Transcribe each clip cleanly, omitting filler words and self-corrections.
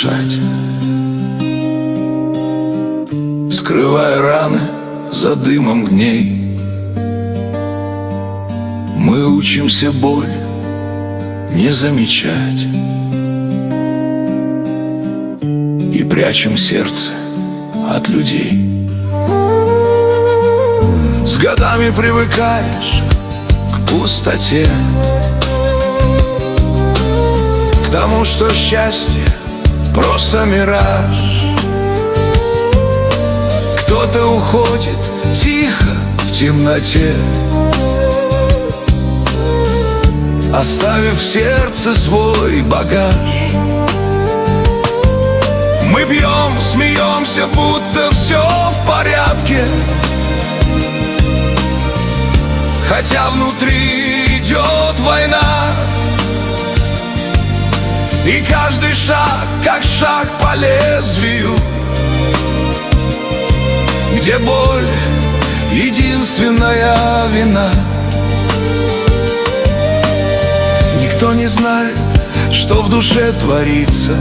дышать, скрывая раны за дымом дней. Мы учимся боль не замечать и прячем сердце от людей. С годами привыкаешь к пустоте, к тому, что счастье просто мираж. Кто-то уходит тихо в темноте, оставив в сердце свой багаж. Мы пьем, смеемся, будто все в порядке, хотя внутри идет война. И каждый шаг, как шаг по лезвию, где боль — единственная вина. Никто не знает, что в душе творится,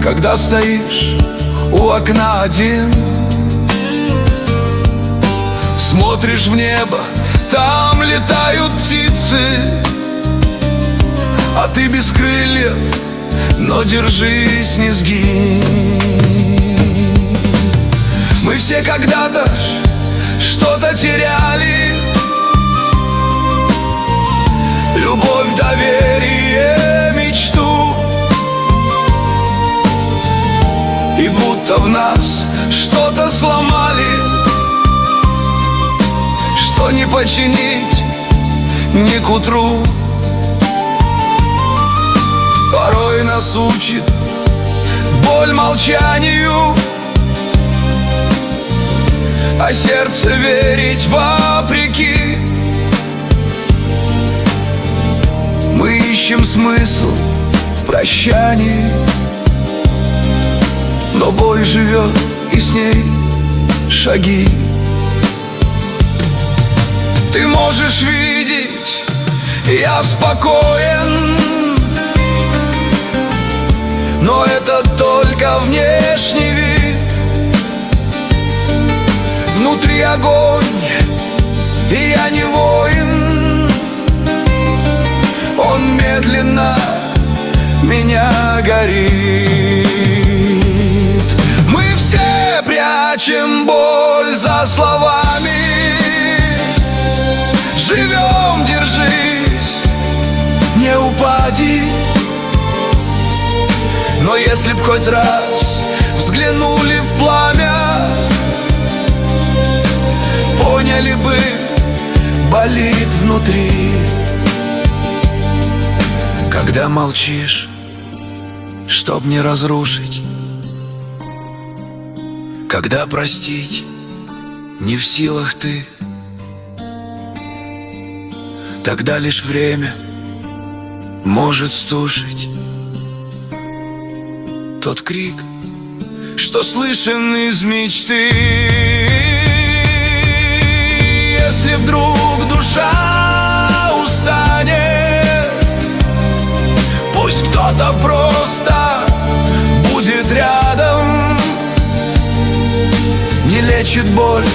когда стоишь у окна один, смотришь в небо, там летают птицы, а ты без крыльев, но держись, не сгинь. Мы все когда-то что-то теряли: любовь, доверие, мечту. И будто в нас что-то сломали, что не починить ни к утру. Порой нас учит боль молчанию, а сердце верить вопреки. Мы ищем смысл в прощании, но боль живет, и с ней шаги. Ты можешь видеть, я спокоен, но это только внешний вид. Внутри огонь, и я не воин. Он медленно меня горит. Мы все прячем боль за словами, живем, держись, не упади. Но если б хоть раз взглянули в пламя, поняли бы, болит внутри. Когда молчишь, чтоб не разрушить, когда простить не в силах ты, тогда лишь время может стушить тот крик, что слышен из мечты. Если вдруг душа устанет, пусть кто-то просто будет рядом. Не лечит боль,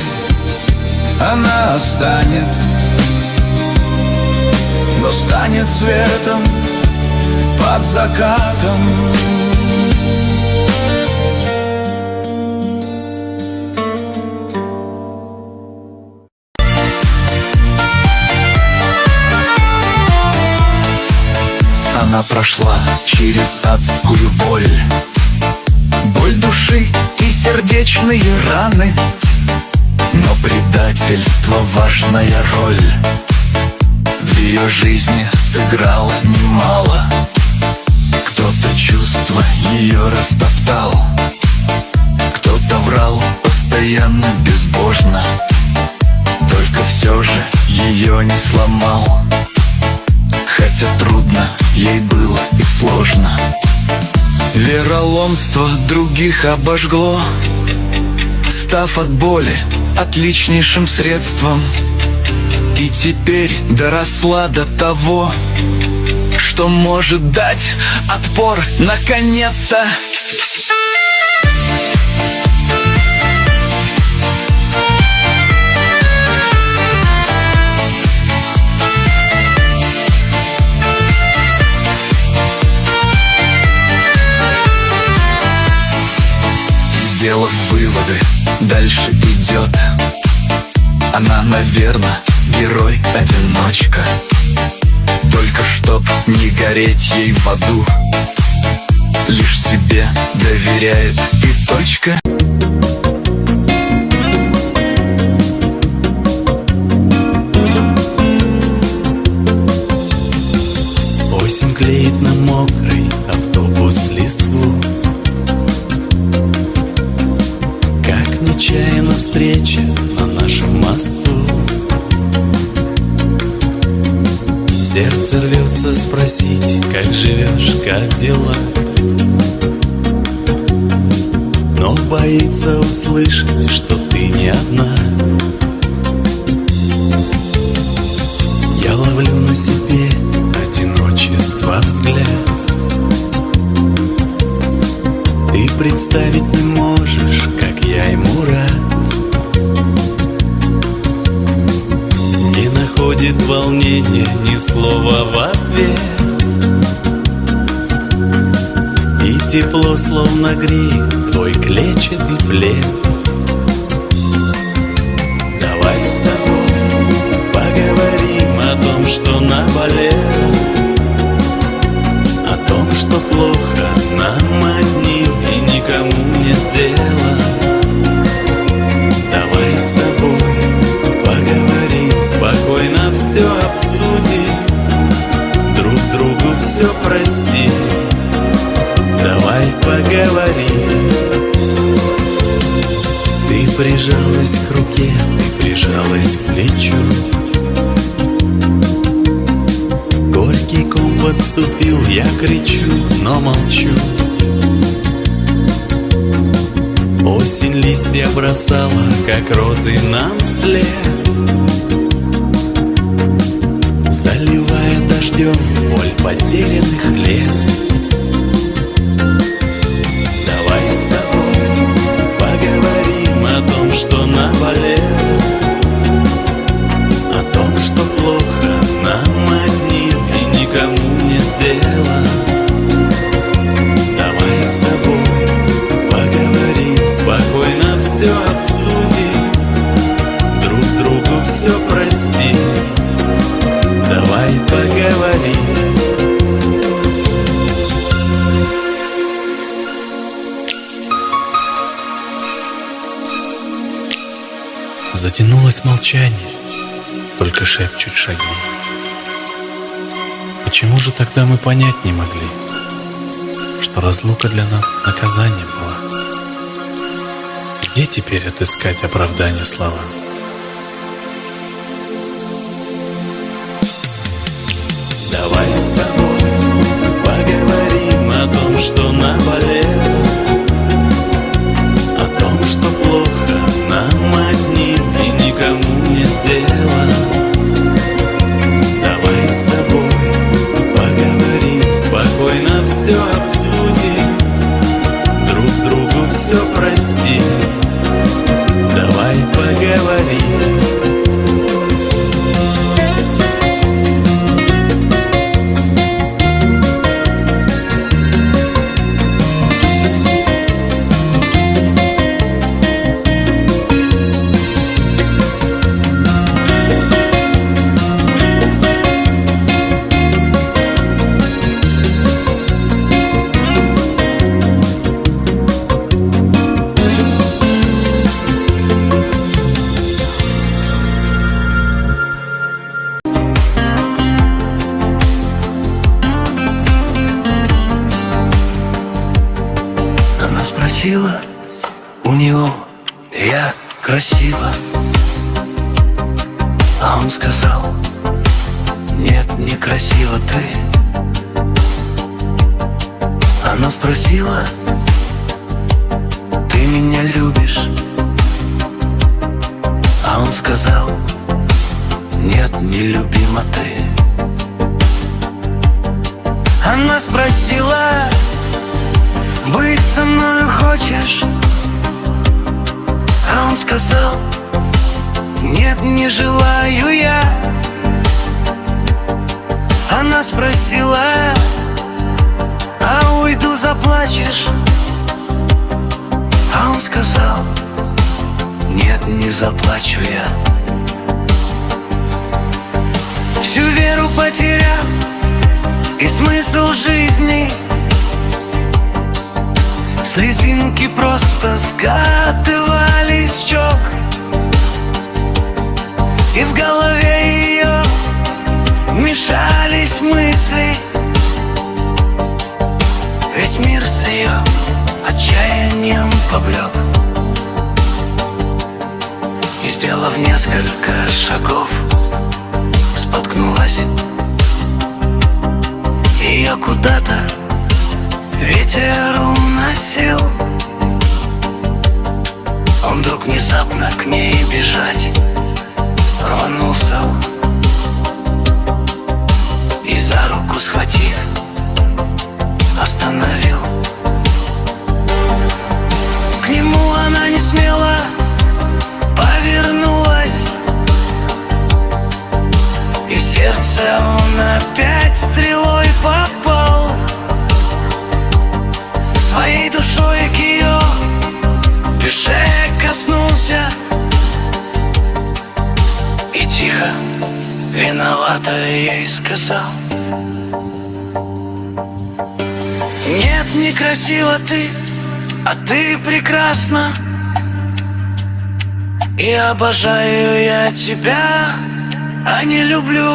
она станет, но станет светом под закатом. Она прошла через адскую боль, боль души и сердечные раны, но предательство — важная роль в ее жизни сыграло немало. Кто-то чувства ее растоптал, кто-то врал постоянно безбожно, только все же ее не сломал. Хотя трудно ей было и сложно, вероломство других обожгло, став от боли отличнейшим средством. И теперь доросла до того, что может дать отпор наконец-то. Сделав выводы, дальше идет. Она, наверно, герой-одиночка. Только чтоб не гореть ей в аду, лишь себе доверяет и точка. Осень клеит на мокрый автобус листву, как нечаянно встреча на нашем мосту. Сердце рвется спросить, как живешь, как дела, но боится услышать, что ты не одна. Я ловлю на себе одиночество взгляд. Ты представить не можешь, как я ему рад. Не находит волнения ни слова в ответ, и тепло словно греет твой клетчатый плед. Давай с тобой поговорим о том, что наболело, о том, что плохо нам одним и никому нет дела. Давай с тобой поговорим, спокойно все обсудим, друг другу все простим. Давай поговорим. Ты прижалась к руке, ты прижалась к плечу. Горький ком подступил, я кричу, но молчу. Осень листья бросала, как розы нам вслед, заливая дождем боль потерянных лет. Давай с тобой поговорим о том, что наболело, о том, что плохо нам одним и никому нет дела. Давай с тобой поговорим, спокойно все обсудим, друг другу все простим. Давай поговорим. Затянулось молчание, только шепчут шаги. Почему же тогда мы понять не могли, что разлука для нас наказанием была? Где теперь отыскать оправдание словам? Давай с тобой поговорим о том, что наболело, о том, что плохо нам одним и никому нет дела. Давай с тобой поговорим, спокойно все обсудим, друг другу все простим. Давай поговорим. Она спросила у него: я красива? А он сказал: нет, не красива ты. Она спросила: ты меня любишь? А он сказал: нет, не любима ты. Она спросила: быть со мною хочешь? А он сказал: нет, не желаю я. Она спросила: а уйду, заплачешь? А он сказал: нет, не заплачу я. Всю веру потерял и смысл жизни, слезинки просто скатывались с щек, и в голове ее мешались мысли. Весь мир с ее отчаянием поблек, и, сделав несколько шагов, споткнулась. Ее куда-то ветер уносил. Он вдруг внезапно к ней бежать рванулся, и за руку схватив, остановил. К нему она не смело повернулась, и в сердце он опять стрелой попал. Своей душой к ее душе коснулся, и тихо, виновата, ей сказал: нет, некрасива ты, а ты прекрасна, и обожаю я тебя, а не люблю.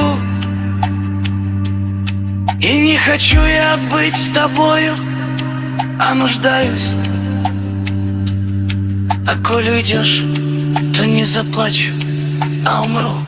И не хочу я быть с тобою, а нуждаюсь. А коль уйдешь, то не заплачу, а умру.